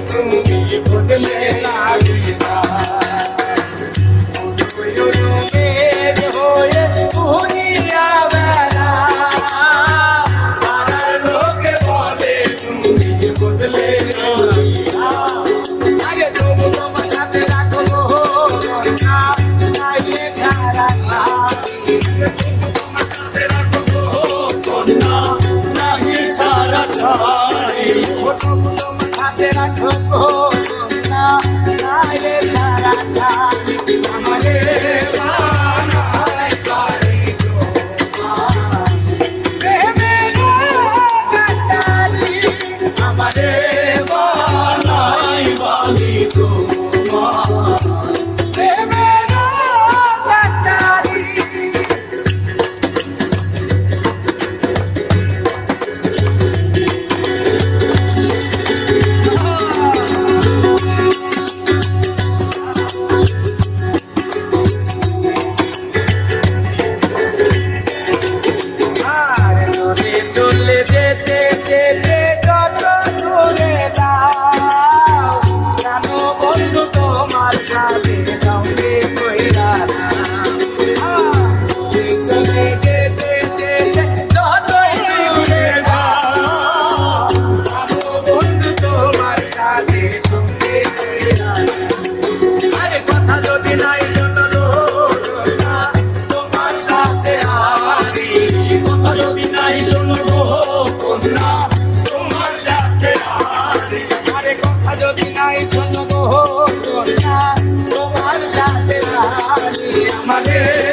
তুমি বদলে লাগে না মেঘ হয়ে ঘুরিয়া বেড়া পাড়ার লোকে বলে তুমি বদলে লাগে না আরে তবু তোমার সাথে রাখবো না নাইলে ছাড়া তোমার সাথে রাখবো না নাইলে ছাড়া তবু তোমার সাথে রাখবো না নাইলে ছাড়া আমারে বানাই করে প্রেমের কাটারি আমারে বানাই বালি তোমার প্রেমের কাটারি চলে যেতে যেতে যত দূরে যাও জানো বন্ধু তোমার সাথে সঙ্গে কইরা চলে যেতে যেতে যত দূরে যাও জানো বন্ধু তোমার সাথে সঙ্গে কইরা আরে কথা যদি নাই শোনো তোমার সাথে হারি কথা যদি নাই শোনো তোমার সাথে আরে কথা যদি নাই শোনো তোমার সাথে আমাদের